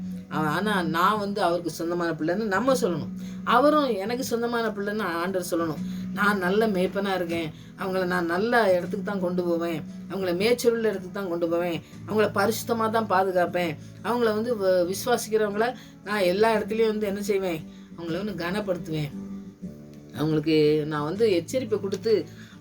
ஆனால் நான் வந்து அவருக்கு சொந்தமான பிள்ளைன்னு நம்ம சொல்லணும், அவரும் எனக்கு சொந்தமான பிள்ளைன்னு ஆண்டவர் சொல்லணும். நான் நல்ல மேய்ப்பனாக இருக்கேன், அவங்கள நான் நல்ல இடத்துக்கு தான் கொண்டு போவேன், அவங்கள மேய்ச்சலுள்ள இடத்துக்கு தான் கொண்டு போவேன், அவங்கள பரிசுத்தமாக தான் பாதுகாப்பேன், அவங்கள வந்து விசுவாசிக்கிறவங்கள நான் எல்லா இடத்துலையும் வந்து என்ன செய்வேன், அவங்கள வந்து கனப்படுத்துவேன், அவங்களுக்கு நான் வந்து எச்சரிப்பை கொடுத்து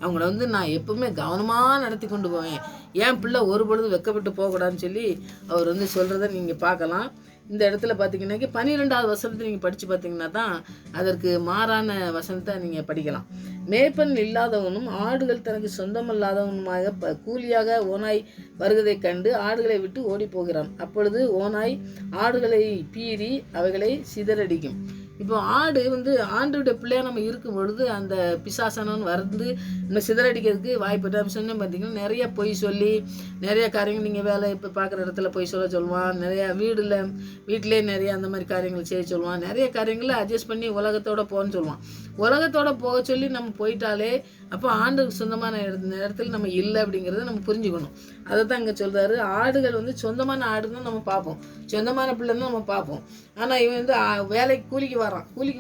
அவங்கள வந்து நான் எப்பவுமே கவனமாக நடத்தி கொண்டு போவேன், என் பிள்ளை ஒரு பொழுது வெக்கப்பட்டு போகக்கூடாதுன்னு சொல்லி அவர் வந்து சொல்கிறத நீங்கள் பார்க்கலாம். இந்த இடத்துல பார்த்தீங்கன்னாக்கி 12வது வசனத்தை நீங்கள் படித்து பார்த்தீங்கன்னா தான் அதற்கு மாறான வசனத்தை நீங்கள் படிக்கலாம். மேய்ப்பன் இல்லாதவனும் ஆடுகள் தனக்கு சொந்தமல்லாதவனுமாக கூலியாக ஓனாய் வருவதை கண்டு ஆடுகளை விட்டு ஓடி போகிறான். அப்பொழுது ஓனாய் ஆடுகளை பீறி அவைகளை சிதறடிக்கும். இப்போ ஆடு வந்து ஆண்டோடைய பிள்ளையாக நம்ம இருக்கும் பொழுது அந்த பிசாசனன்னு வந்து நம்ம சிதறடிக்கிறதுக்கு வாய்ப்பு சொன்ன பார்த்தீங்கன்னா நிறைய பொய் சொல்லி நிறைய காரியங்கள் நீங்கள் வேலை இப்போ பார்க்குற இடத்துல பொய் சொல்லுவான், நிறையா வீட்டிலே நிறைய அந்த மாதிரி காரியங்கள் செய்ய சொல்லுவான், நிறைய காரியங்களை அட்ஜஸ்ட் பண்ணி உலகத்தோடு போகணும்னு சொல்லுவான். உலகத்தோடு போக சொல்லி நம்ம போயிட்டாலே அப்போ ஆண்டுக்கு சொந்தமான இடத்துல நம்ம இல்லை அப்படிங்கிறத நம்ம புரிஞ்சுக்கணும். அதை தான் இங்கே சொல்கிறாரு. ஆடுகள் வந்து சொந்தமான ஆடுன்னு நம்ம பார்ப்போம், சொந்தமான பிள்ளைன்னு நம்ம பார்ப்போம். ஆனால் இவன் வந்து வேலைக்கு கூலிக்கு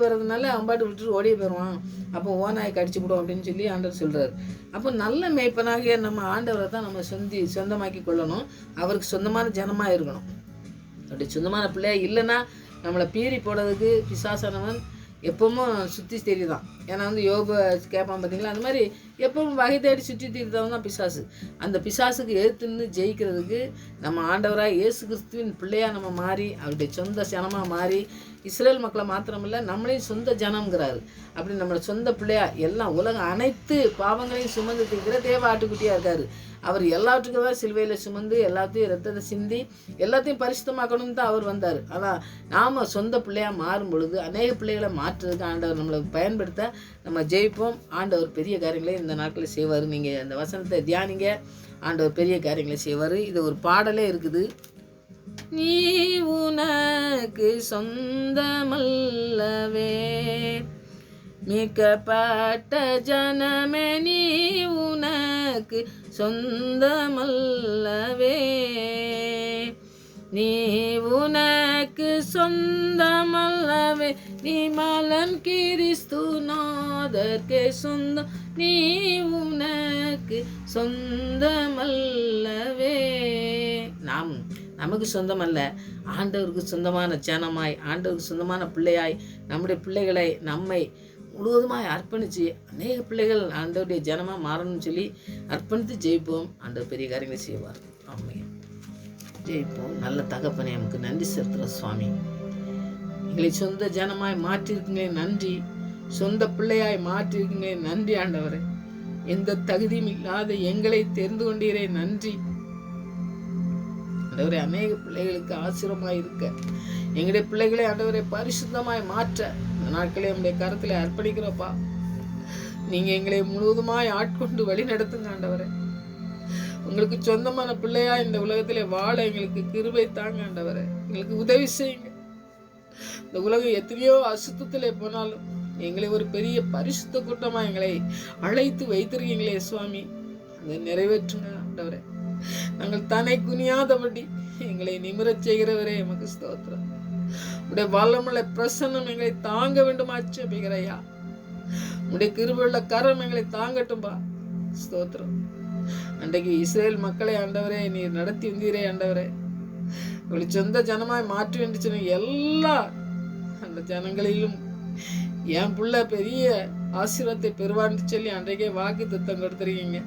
வர்றதுனால அவன் பாட்டு விட்டுட்டு ஓடியே போயிடுவான், அப்போ ஓனாயை கடிச்சு விடும் அப்படின்னு சொல்லி ஆண்டவர் சொல்கிறார். அப்போ நல்ல மேய்ப்பனாக நம்ம ஆண்டவரை தான் நம்ம சொந்தமாக்கி கொள்ளணும், அவருக்கு சொந்தமான ஜனமாக இருக்கணும். அப்படி சொந்தமான பிள்ளையா இல்லைன்னா நம்மளை பீறி போடுறதுக்கு பிசாசானவன் எப்பவும் சுற்றி தெரியுதான். ஏன்னா வந்து யோபு கேட்பான் பார்த்தீங்களா, அந்த மாதிரி எப்பவும் வகை தேடி சுற்றி தெரிந்தவன் தான் பிசாசு. அந்த பிசாசுக்கு எதிர்த்துன்னு ஜெயிக்கிறதுக்கு நம்ம ஆண்டவராக இயேசு கிறிஸ்துவின் பிள்ளையாக நம்ம மாறி அவருடைய சொந்த ஜனமாக மாறி இஸ்ரேல் மக்களை மாத்திரமில்லை நம்மளையும் சொந்த ஜனம்ங்கிறாரு. அப்படி நம்மளோட சொந்த பிள்ளையா எல்லாம் உலகம் அனைத்து பாவங்களையும் சுமந்து தீர்க்கிற தேவ ஆட்டுக்குட்டியாக இருக்காரு. அவர் எல்லாத்துக்கும் தான் சிலுவையில் சுமந்து எல்லாத்தையும் ரத்தத்தை சிந்தி எல்லாத்தையும் பரிசுத்தமாக்கணும்னு தான் அவர் வந்தார். ஆனால் நாம் சொந்த பிள்ளையாக மாறும் பொழுது அநேக பிள்ளைகளை மாற்றுறதுக்கு ஆண்டவர் நம்மளை பயன்படுத்த நம்ம ஜெயிப்போம். ஆண்டவர் பெரிய காரியங்களை இந்த நாட்களில் செய்வார். நீங்கள் அந்த வசனத்தை தியானிங்க, ஆண்டவர் பெரிய காரியங்களை செய்வார். இது ஒரு பாடலே இருக்குது. நீ உனக்கு சொந்தமல்லவே மீட்கப்பட்ட ஜனமே, நீ உனக்கு சொந்தமல்லவே. நீ உனக்கு சொந்தமல்லவே, நீ மலன் கிறிஸ்துநாதர்க்கே சொந்தம், நீ உனக்கு சொந்தமல்லவே. நமக்கு சொந்தமல்ல, ஆண்டவருக்கு சொந்தமான ஜனமாய், ஆண்டவருக்கு சொந்தமான பிள்ளையாய், நம்முடைய பிள்ளைகளை நம்மை முழுவதுமாய் அர்ப்பணித்து அநேக பிள்ளைகள் ஆண்டவருடைய ஜனமாக மாறணும்னு சொல்லி அர்ப்பணித்து ஜெயிப்போம். ஆண்டவர் பெரிய காரியங்களை செய்வார். ஆமென். ஜெயிப்போம். நல்ல தகப்பனே, நமக்கு நன்றி செலுத்துகிறோம் சுவாமி. எங்களை சொந்த ஜனமாய் மாற்றிருக்கீங்களே நன்றி, சொந்த பிள்ளையாய் மாற்றிருக்கீங்களே நன்றி ஆண்டவரே. எந்த தகுதியும் இல்லாத எங்களை தெரிந்து கொண்டீரே நன்றி ஆண்டவரே. அநேக பிள்ளைகளுக்கு ஆசீர்வாதமாய் இருக்க எங்களுடைய பிள்ளைகளை ஆண்டவரை பரிசுத்தமாய் மாற்ற இந்த நாட்களை நம்முடைய கருத்துல அர்ப்பணிக்கிறோப்பா. நீங்க எங்களை முழுவதுமாய் ஆட்கொண்டு வழி நடத்துங்க ஆண்டவரே. உங்களுக்கு சொந்தமான பிள்ளையா இந்த உலகத்திலே வாழ எங்களுக்கு கிருபை தாங்க ஆண்டவரே. எங்களுக்கு உதவி செய்யுங்க. இந்த உலகம் எத்தனையோ அசுத்தத்திலே போனாலும் எங்களை ஒரு பெரிய பரிசுத்த கூட்டமா எங்களை அழைத்து வைத்திருக்கீங்களே சுவாமி, அதை நிறைவேற்றுங்க ஆண்டவரே. நாங்கள் தன்னை குனியாதபடி எங்களை நிமிரச் செய்கிறவரே எமக்கு ஸ்தோத்திரம். உடைய வல்லமுள்ள பிரசன்னம் எங்களை தாங்க வேண்டுமா ஜெபிக்கிறையா. உடைய கிருபையுள்ள கரம் எங்களை தாங்கட்டும்பா. ஸ்தோத்திரம். அன்றைக்கு இஸ்ரேல் மக்களை ஆண்டவரே நீர் நடத்தி வந்தீரே ஆண்டவரே. உங்களை சொந்த ஜனமாய் மாற்றி என்று சொன்ன எல்லா அந்த ஜனங்களிலும் என் புள்ள பெரிய ஆசீர்வாதத்தை பெறுவான்னு சொல்லி அன்றைக்கே வாக்கு தத்தம் கொடுத்துருக்கீங்க.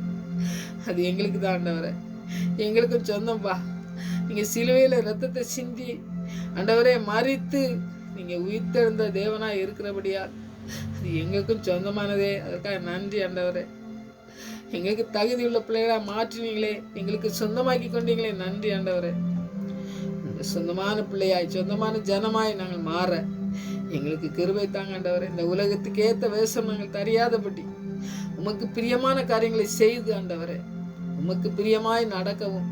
அது எங்களுக்கு தான் ஆண்டவரே, எங்களுக்கும் சொந்தம்பா. நீங்க சிலுவையில ரத்தத்தை சிந்தி ஆண்டவரே மறித்து நீங்க உயிர்த்தெழுந்த தேவனா இருக்கிறபடியா அது எங்களுக்கும் சொந்தமானதே. அதற்காக நன்றி ஆண்டவரே. எங்களுக்கு தகுதி உள்ள பிள்ளைகளா மாற்றினீங்களே, எங்களுக்கு சொந்தமாக்கி கொண்டீங்களே நன்றி ஆண்டவரே. சொந்தமான பிள்ளையாய் சொந்தமான ஜனமாய் நாங்கள் மாற எங்களுக்கு கிருபை தாங்க ஆண்டவரே. இந்த உலகத்துக்கு ஏற்ற வேஷம் நாங்கள் தெரியாதபடி உமக்கு பிரியமான காரியங்களை செய்து ஆண்டவரே உமக்கு பிரியமாய் நடக்கவும்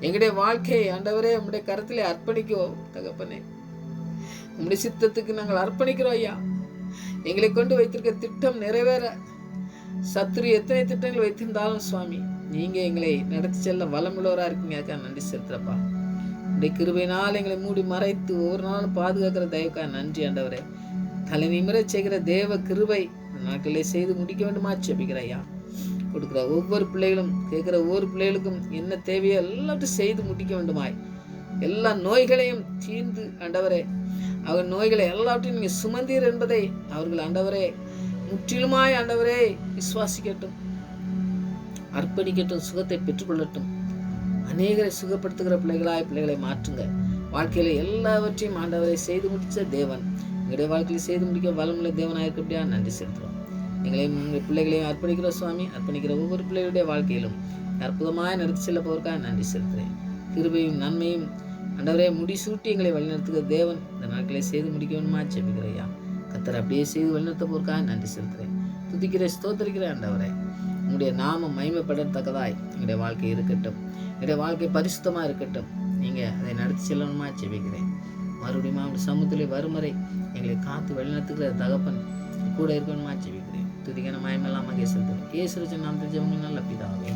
எங்களுடைய வாழ்க்கையை ஆண்டவரே உம்முடைய கருத்திலே அர்ப்பணிக்குவோம் தகப்பனே. உம்முடைய சித்தத்துக்கு நாங்கள் அர்ப்பணிக்கிறோம் ஐயா. எங்களை கொண்டு வைத்திருக்க திட்டம் நிறைவேற சத்துரு எத்தனை திட்டங்கள் வைத்திருந்தாலும் சுவாமி நீங்க எங்களை நடத்தி செல்ல வளமுள்ளவரா இருக்கீங்க. நன்றி செலுத்துறப்பா. உடைய கிருபையினால் எங்களை மூடி மறைத்து ஒவ்வொரு நாளும் பாதுகாக்கிற தயவுக்கா நன்றி ஆண்டவரே. தலை நிமிர செய்கிற தேவ கிருபை நாட்களை செய்து முடிக்க வேண்டுமா ஜெபிக்கிறையா. கொடுக்குற ஒவ்வொரு பிள்ளைகளும் கேட்குற ஒவ்வொரு பிள்ளைகளுக்கும் என்ன தேவையோ எல்லாத்தையும் செய்து முடிக்க வேண்டுமாய், எல்லா நோய்களையும் தீர்ந்து ஆண்டவரே அவர் நோய்களை எல்லாவற்றையும் நீங்கள் சுமந்தீர் என்பதை அவர்கள் ஆண்டவரே முற்றிலுமாய் ஆண்டவரே விசுவாசிக்கட்டும், அர்ப்பணிக்கட்டும், சுகத்தை பெற்றுக்கொள்ளட்டும். அநேகரை சுகப்படுத்துகிற பிள்ளைகளை மாற்றுங்க. வாழ்க்கையில எல்லாவற்றையும் ஆண்டவரை செய்து முடிச்ச தேவன் எங்களுடைய வாழ்க்கையில் செய்து முடிக்க வளமுள்ள தேவனாக இருக்கப்படியா நன்றி செலுத்துகிறோம். எங்களையும் உங்கள் பிள்ளைகளையும் அர்ப்பணிக்கிறோம் சுவாமி. அர்ப்பணிக்கிற ஒவ்வொரு பிள்ளைகளுடைய வாழ்க்கையிலும் அற்புதமாக நடத்தி செல்ல போவதற்காக நன்றி செலுத்துகிறேன். கிருபையும் நன்மையும் ஆண்டவரே முடிசூட்டி எங்களை வழிநடத்துகிற தேவன் இந்த நாட்களை செய்து முடிக்க வேண்டுமா ஜெபிக்கிறையா. கர்த்தர் அப்படியே செய்து வழிநடத்த போவதற்காக நன்றி செலுத்துகிறேன். துதிக்கிற ஸ்தோத்திரிக்கிற ஆண்டவரே உங்களுடைய நாமம் மகிமைப்படத்தக்கதாய் எங்களுடைய வாழ்க்கை இருக்கட்டும். என்னுடைய வாழ்க்கை பரிசுத்தமாக இருக்கட்டும். நீங்கள் அதை நடத்தி செல்லணுமா ஜெபிக்கிறேன். மறுபடியும் அவனுடைய சமூகத்திலே வறுமுறை எங்களை காத்து வழிநடத்துகிற தகப்பன் கூட இருக்கணுமா ஜெபிக்கிறேன். துதிக்கான மயமெல்லாம் மகே செலுத்துகிறேன். இயேசு நாமத்தில் ஜெபங்கள் நல்ல பிதாவே.